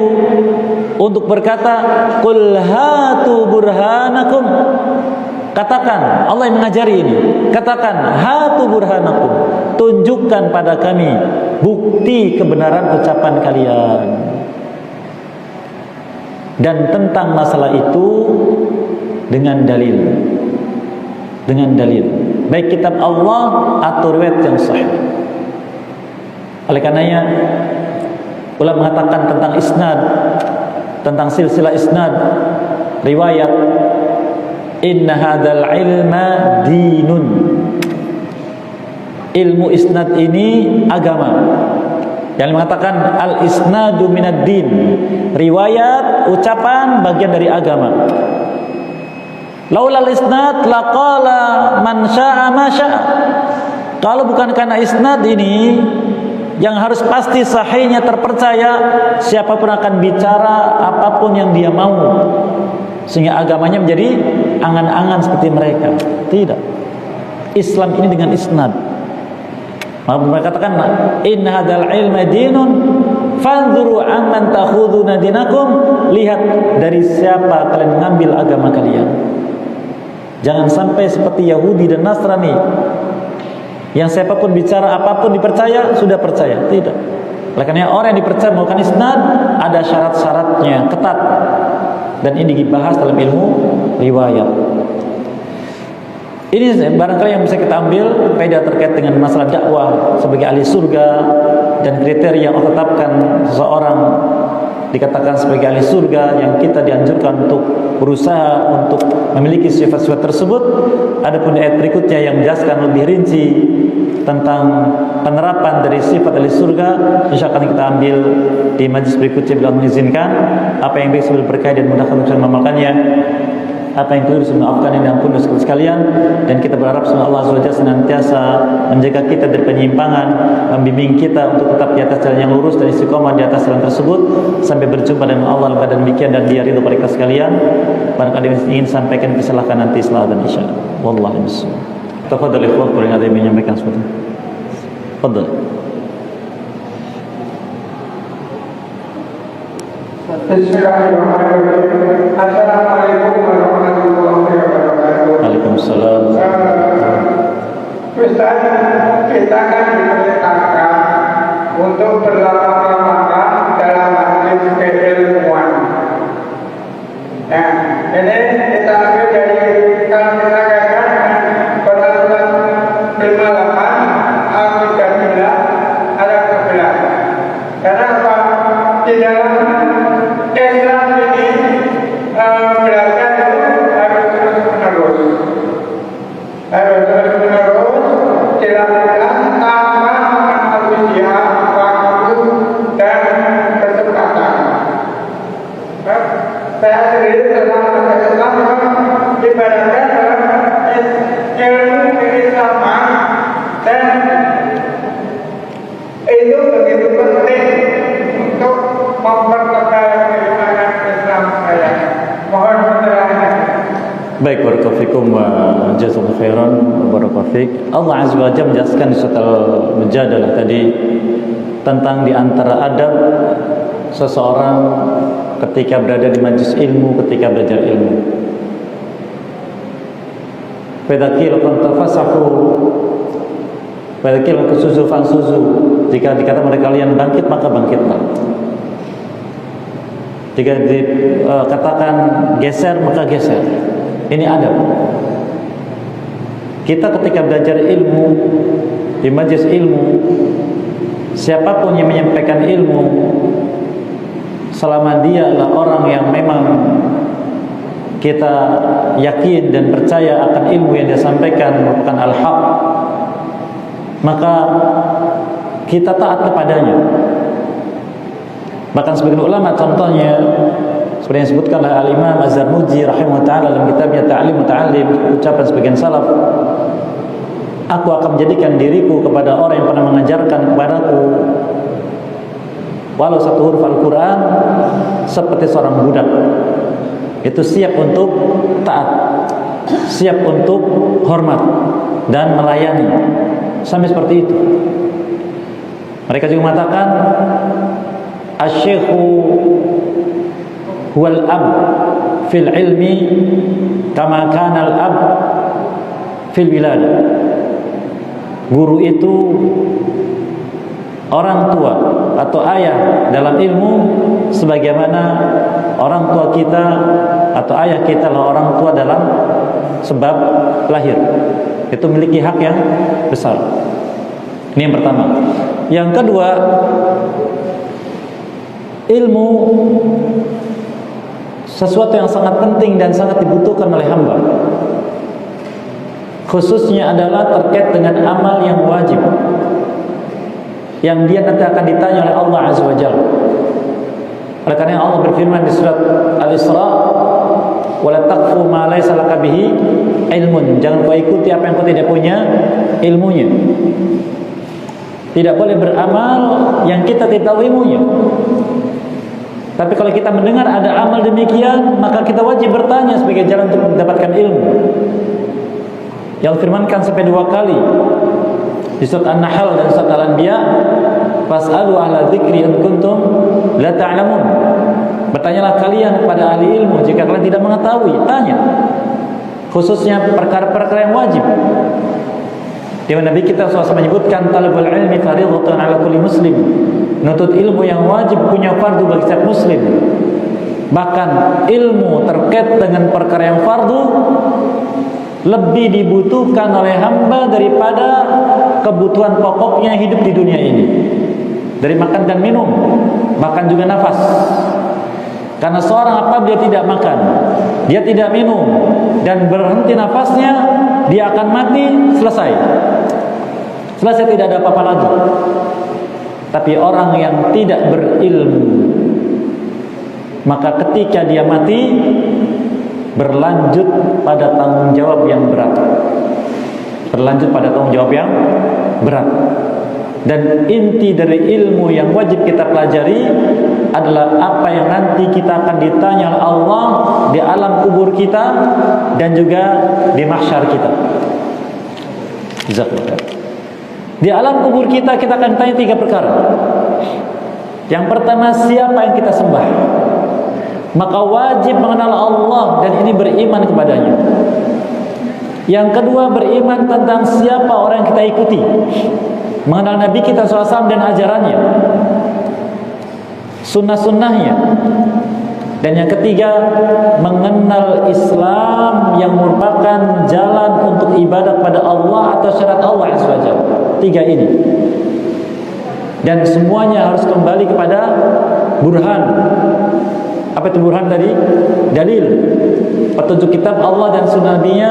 untuk berkata qul hatu burhanakum, katakan, Allah yang mengajari ini, katakan hatu burhanakum, tunjukkan pada kami bukti kebenaran ucapan kalian. Dan tentang masalah itu dengan dalil, baik kitab Allah atau riwayat yang sahih. Oleh karenanya ulama mengatakan tentang isnad, tentang silsilah isnad riwayat, inna hadzal ilma dinun, ilmu isnad ini agama. Yang mengatakan al isnadu minad din, riwayat, ucapan bagian dari agama. Laulal isnad laqala man syaa ma syaa. Kalau bukan karena isnad ini yang harus pasti sahihnya terpercaya, siapapun akan bicara apapun yang dia mau, sehingga agamanya menjadi angan-angan seperti mereka. Tidak. Islam ini dengan isnad. Maka mereka katakan in hadzal ilma dinun fanzuru amman takhuduna dinakum, lihat dari siapa kalian mengambil agama kalian. Jangan sampai seperti Yahudi dan Nasrani yang siapapun bicara apapun dipercaya, sudah percaya. Tidak. Oleh karena orang yang dipercaya melakukan isnad ada syarat-syaratnya ketat, dan ini dibahas dalam ilmu riwayat. Ini barangkali yang bisa kita ambil faedah terkait dengan masalah dakwah sebagai ahli surga, dan kriteria yang tetapkan seseorang dikatakan sebagai ahli surga, yang kita dianjurkan untuk berusaha untuk memiliki sifat-sifat tersebut. Adapun ayat berikutnya yang menjelaskan lebih rinci tentang penerapan dari sifat ahli surga, insya Allah kita ambil di majlis berikutnya bila mengizinkan. Apa yang baik sebelum berkait dan mudahkan untuk mengamalkannya, apa yang keliru maafkan yang diampuni dosa sekalian. Dan kita berharap semoga Allah SWT senantiasa menjaga kita dari penyimpangan, membimbing kita untuk tetap di atas jalan yang lurus dan istiqomah di atas jalan tersebut sampai berjumpa dengan Allah dan demikian, dan dia ridho pada kita sekalian. Barangkali yang ingin sampaikan dipersilakan nanti setelah dan isya. Wallahu a'lam. Tafadhal ikhwan, kurang ada yang menyampaikan sesuatu. Tafadhal. Bismillahirrahmanirrahim. Assalamualaikum warahmatullahi wabarakatuh. Waalaikumsalam. Ustaz, kita kan diperintahkan untuk berlama-lama dalam majlis keilmuan. Nah, ini kita ambil dari, kalau kita kaitkan dengan peraturan 58 Al-Qaeda ada kebelah. Karena apa? Di dalam Islam ini saya sendiri dalam agama Islam memang ibaratkan ilmu keislaman, dan itu begitu penting untuk mempertegas keimanan Islam saya. Mohon pencerahannya. Baik, barakallahu fikum wa jazakumullahu khairan wa barakallahu fik. Allah Azza wa Jalla menjelaskan di surat Al-Mujadalah tadi tentang di antara adab seseorang ketika berada di majlis ilmu, ketika belajar ilmu. Fadzakir fantafasahu, fadzakir fansuzu fansuzu. Jika dikatakan kepada kalian bangkit, maka bangkitlah. Jika dikatakan geser, maka geser. Ini adab. Kita ketika belajar ilmu di majlis ilmu, siapapun yang menyampaikan ilmu, selama dia adalah orang yang memang kita yakin dan percaya akan ilmu yang dia sampaikan merupakan al-haq, maka kita taat kepadanya. Bahkan sebagian ulama, contohnya seperti yang disebutkan oleh Al-Imam Az-Zarnuji rahimahullah ta'ala dalam kitabnya Ta'lim Muta'allim, ucapan sebagian salaf, aku akan menjadikan diriku kepada orang yang pernah mengajarkan kepadaku walau satu huruf Al-Quran seperti seorang budak. Itu siap untuk taat, siap untuk hormat dan melayani, sampai seperti itu. Mereka juga mengatakan asy-syaikhu huwal ab fil ilmi kama kana al ab fil bilad. Guru itu orang tua atau ayah dalam ilmu, sebagaimana orang tua kita atau ayah kita adalah orang tua dalam sebab lahir. Itu memiliki hak yang besar. Ini yang pertama. Yang kedua, ilmu sesuatu yang sangat penting dan sangat dibutuhkan oleh hamba, khususnya adalah terkait dengan amal yang wajib, yang dia nanti akan ditanya oleh Allah Azza wa Jalla. Oleh karena Allah berfirman di surat Al-Isra, "Wala taqfu ma laysa laka bihi ilmun." Jangan kau ikuti apa yang kau tidak punya ilmunya. Tidak boleh beramal yang kita tidak tahu ilmunya. Tapi kalau kita mendengar ada amal demikian, maka kita wajib bertanya sebagai jalan untuk mendapatkan ilmu. Yang firmankan sampai 2 kali di surat An-Nahl dan surat Al-Anbiya, "Fas'alu ahla dzikri in kuntum la ta'lamun." Bertanyalah kalian kepada ahli ilmu jika kalian tidak mengetahui. Tanya, khususnya perkara-perkara yang wajib. Di mana Nabi kita SAW menyebutkan talabul ilmi fardhatun 'ala kulli muslim. Menuntut ilmu yang wajib punya fardu bagi setiap muslim. Bahkan ilmu terkait dengan perkara yang fardu lebih dibutuhkan oleh hamba daripada kebutuhan pokoknya hidup di dunia ini, dari makan dan minum, bahkan juga nafas. Karena seorang apabila tidak makan, dia tidak minum, dan berhenti nafasnya, dia akan mati, selesai, tidak ada apa-apa lagi. Tapi orang yang tidak berilmu, maka ketika dia mati, berlanjut pada tanggung jawab yang berat. Dan inti dari ilmu yang wajib kita pelajari adalah apa yang nanti kita akan ditanya oleh Allah di alam kubur kita dan juga di mahsyar kita. Di alam kubur kita akan tanya 3 perkara. Yang pertama, siapa yang kita sembah? Maka wajib mengenal Allah dan ini beriman kepadanya. Yang kedua, beriman tentang siapa orang yang kita ikuti, mengenal Nabi kita SAW dan ajarannya, sunnah-sunnahnya. Dan yang ketiga, mengenal Islam yang merupakan jalan untuk ibadah pada Allah atau syariat Allah SWT. 3 ini. Dan semuanya harus kembali kepada burhan. Apa itu burhan tadi? Dalil, petunjuk kitab Allah dan sunnah Nabi-Nya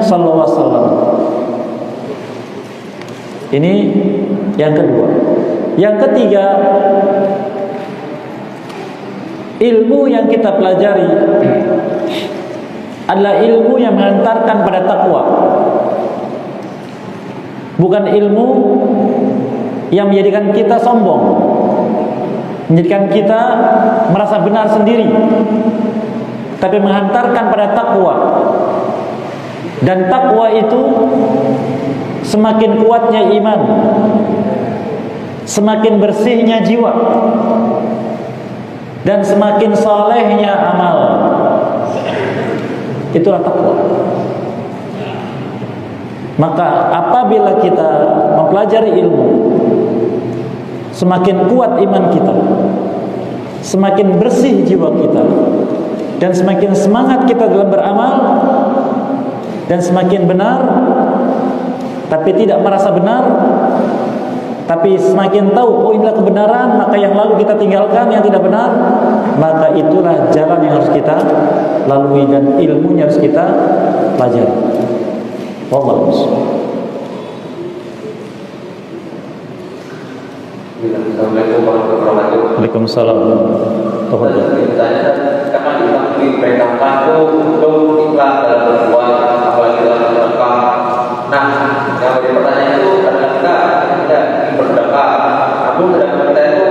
sallallahu alaihi wasallam. Ini yang kedua. Yang ketiga, ilmu yang kita pelajari adalah ilmu yang mengantarkan pada takwa, bukan ilmu yang menjadikan kita sombong, menjadikan kita merasa benar sendiri, tapi menghantarkan pada takwa. Dan takwa itu semakin kuatnya iman, semakin bersihnya jiwa, dan semakin salehnya amal. Itulah takwa. Maka apabila kita mempelajari ilmu, semakin kuat iman kita, semakin bersih jiwa kita, dan semakin semangat kita dalam beramal, dan semakin benar, tapi tidak merasa benar, tapi semakin tahu, oh inilah kebenaran, maka yang lalu kita tinggalkan, yang tidak benar, maka itulah jalan yang harus kita lalui dan ilmunya harus kita pelajari. Wallahu a'lam. Assalamualaikum warahmatullahi wabarakatuh. Waalaikumsalam. Bertanya, kapan kita diperintahkan untuk ikhlas dalam berbuat, apalagi dalam bersedekah. Nah, yang menjadi pertanyaan itu adalah kita tidak bersedekah, namun dalam kita itu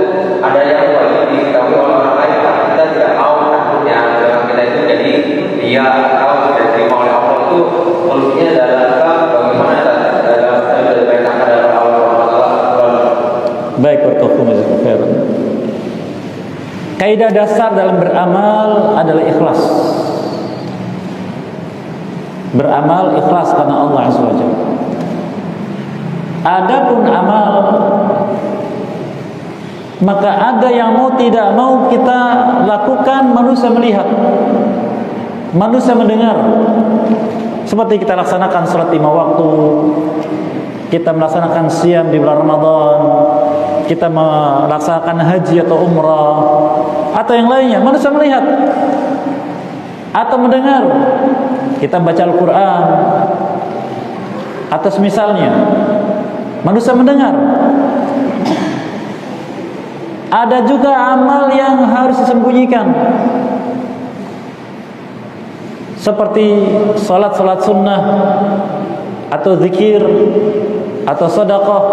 ada yang wajib diketahui oleh orang lain, tapi kita tidak mau takutnya dalam kita itu jadi dia atau tidak diterima oleh Allah. Itu solusinya adalah bagaimana dalam kita diperintahkan dalam Allah SWT. Baik, barakallahu khairan. Kaidah dasar dalam beramal adalah ikhlas. Beramal ikhlas karena Allah Azza wa Jalla. Adapun amal, maka ada yang mau tidak mau kita lakukan, manusia melihat, manusia mendengar. Seperti kita laksanakan salat 5 waktu, kita melaksanakan siam di bulan Ramadan, kita melaksanakan haji atau umrah atau yang lainnya, manusia melihat atau mendengar. Kita baca Al-Quran atau semisalnya, manusia mendengar. Ada juga amal yang harus disembunyikan, seperti salat-salat sunnah atau zikir atau sedekah.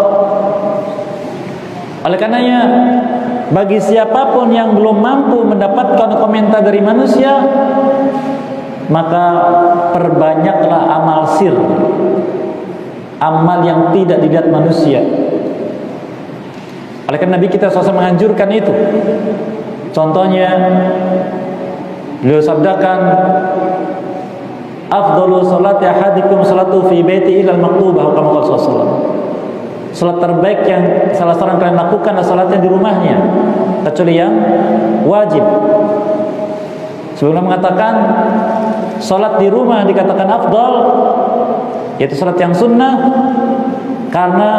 Oleh karenanya, bagi siapapun yang belum mampu mendapatkan komentar dari manusia, maka perbanyaklah amal sir, amal yang tidak dilihat manusia. Oleh karena Nabi kita SAW menganjurkan itu. Contohnya, beliau sabdakan, afdalu salati ahadikum salatu fi baiti ila al-maktubah, kama qala sallallahu. Salat terbaik yang salah seorang kalian lakukan adalah salatnya di rumahnya, kecuali yang wajib. Sebelumnya mengatakan salat di rumah dikatakan afdal, yaitu salat yang sunnah, karena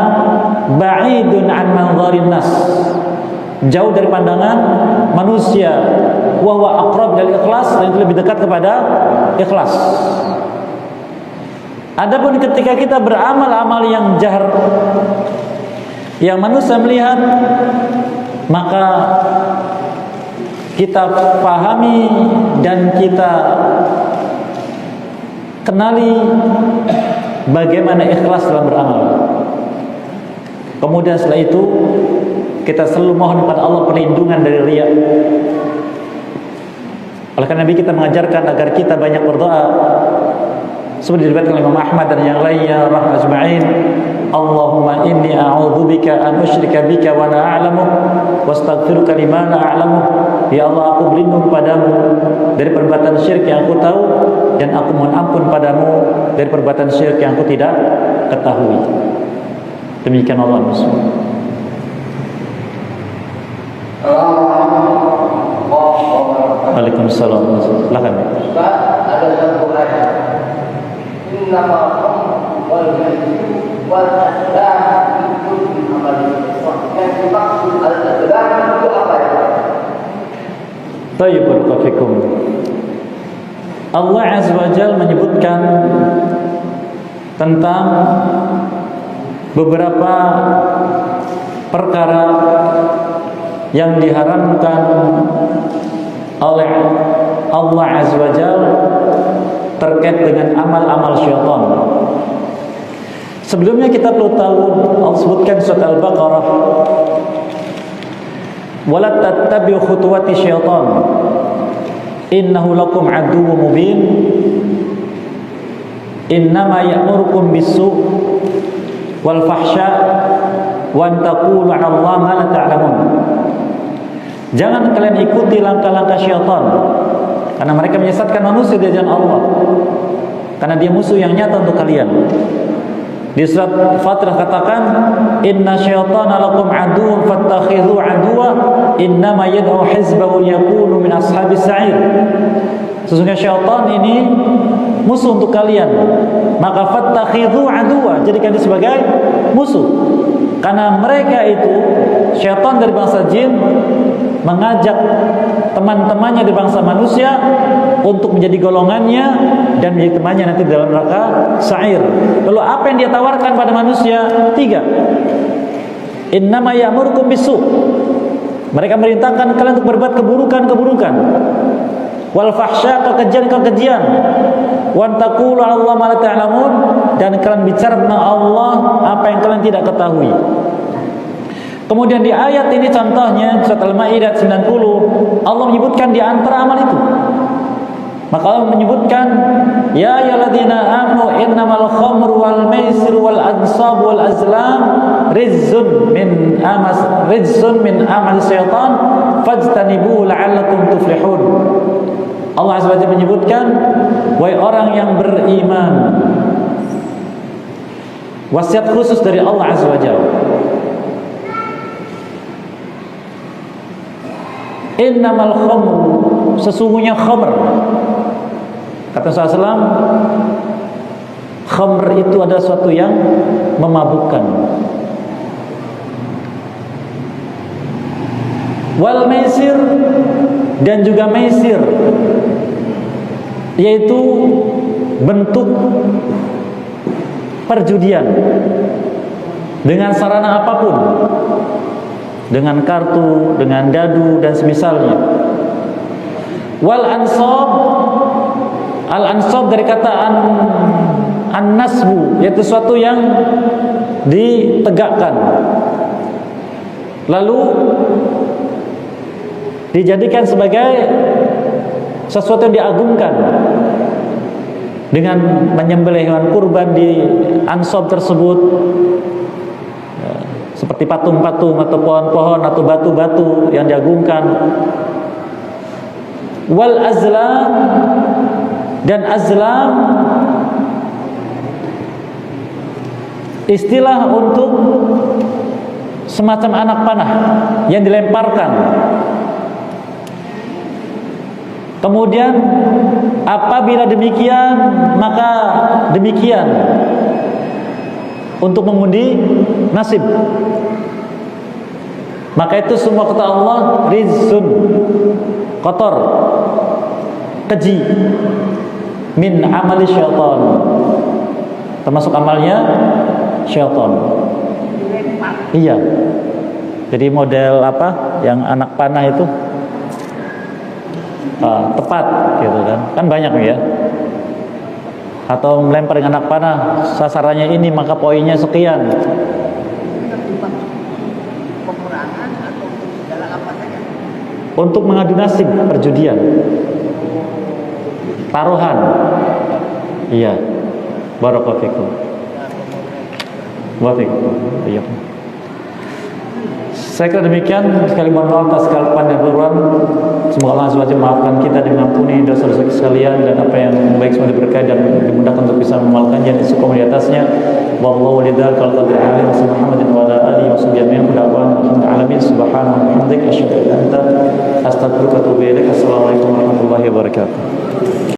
ba'idun an manzarin nas, jauh dari pandangan manusia, wa huwa aqrab dari ikhlas, dan itu lebih dekat kepada ikhlas. Adapun ketika kita beramal-amal yang jahar, yang manusia melihat, maka kita pahami dan kita kenali bagaimana ikhlas dalam beramal. Kemudian setelah itu kita selalu mohon kepada Allah perlindungan dari riya. Oleh karena Nabi kita mengajarkan agar kita banyak berdoa, seperti diriwayatkan oleh Imam Ahmad dan yang lainnya rahmatullahi ajma'in. Allahumma inni a'udzubika an usyrika bika wa la a'lamu wastaghfiruka lima la a'lamu. Ya Allah, aku berlindung padamu dari perbuatan syirik yang aku tahu, dan aku mohon ampun padamu dari perbuatan syirik yang aku tidak ketahui. Demikian Allah SWT. Waalaikumsalam. Silakan. Ada satu ayat. Innama wal wal aslam kulli amal. Yang dimaksud al-aslam itu apa ya? Baik, barakallahu fikum. Allah Azza wa Jalla menyebutkan tentang beberapa perkara yang diharamkan oleh Allah Azza wa Jalla terkait dengan amal-amal syaitan. Sebelumnya kita perlu tahu, Allah sebutkan surat Al-Baqarah, wala tattabi'u khutuwati syaitan innahu lakum aduwwun mubin innama ya'murukum bis-su' wal fahsya' wa an taqulu 'ala Allah ma la ta'lamun. Jangan kalian ikuti langkah-langkah syaitan, karena mereka menyesatkan manusia dari jalan Allah, karena dia musuh yang nyata untuk kalian. Di surat Fatir katakan, inna syaitana lakum aduwwun fattakhidhu aduwwa innama yad'u hizbahu yakunu min ashabis sa'ir. Sesungguhnya syaitan ini musuh untuk kalian, maka fattakhidhu aduwwa, jadikan dia sebagai musuh. Karena mereka itu, syaitan dari bangsa jin mengajak teman-temannya dari bangsa manusia untuk menjadi golongannya dan menjadi temannya nanti dalam neraka sa'ir. Lalu apa yang dia tawarkan pada manusia? 3. Innama ya'murukum bisu'. Mereka merintahkan kalian untuk berbuat keburukan-keburukan. Wal fahsya, kekejian-kekejian. Wa taqulu 'ala Allah ma la ta'lamun, dan kalian bicara tentang Allah apa yang kalian tidak ketahui. Kemudian di ayat ini contohnya surat Al-Maidah 90, Allah menyebutkan di antara amal itu. Maka Allah menyebutkan, ya ayyuhalladzina amanu innamal khamru wal maisir wal ansab wal azlam rizqun min amal syaitan fajtanibuhu la'allakum tuflihun. Allah Azza wa Jalla menyebutkan, wahai orang yang beriman, wasiat khusus dari Allah Azza wa Jalla, innamal khamru, sesungguhnya khamr, kata Rasulullah, khamr itu adalah sesuatu yang memabukkan. Wal maisir, dan juga maisir, yaitu bentuk perjudian dengan sarana apapun, dengan kartu, dengan dadu dan semisalnya. Wal ansab, al ansab dari kata an-nasbu, yaitu sesuatu yang ditegakkan lalu dijadikan sebagai sesuatu yang diagungkan dengan menyembelih hewan kurban di ansab tersebut, seperti patung-patung atau pohon-pohon atau batu-batu yang diagungkan. Wal azlam, dan azlam istilah untuk semacam anak panah yang dilemparkan. Kemudian apabila demikian, maka demikian untuk mengundi nasib. Maka itu semua kata Allah rizun, kotor, keji, min amali syaitan, termasuk amalnya syaitan. Iya. Jadi model apa yang anak panah itu tepat gitu kan banyak ya. Atau melempar dengan anak panah, sasarannya ini maka poinnya sekian. Untuk mengadu nasib, perjudian, taruhan. Iya. Barakallahu fikum. Iya. Saya kira demikian. Sekali mohon maaf atas kesalahan dan kekeliruan. Semoga Allah SWT maafkan kita dan mengampuni dosa-dosa sekalian, dan apa yang baik semua diberkahi dan dimudahkan untuk bisa mengamalkannya dan istiqomah di atasnya. Wallahu walidzalik wal qadir alim Muhammadin wa ala alihi wa sahbihi ajma'in. Alhamdulillah alamin. Subhanallahi wa bihamdihi asyhadu an la ilaha illa anta astaghfiruka wa atubu ilaik. Assalamualaikum warahmatullahi wabarakatuh.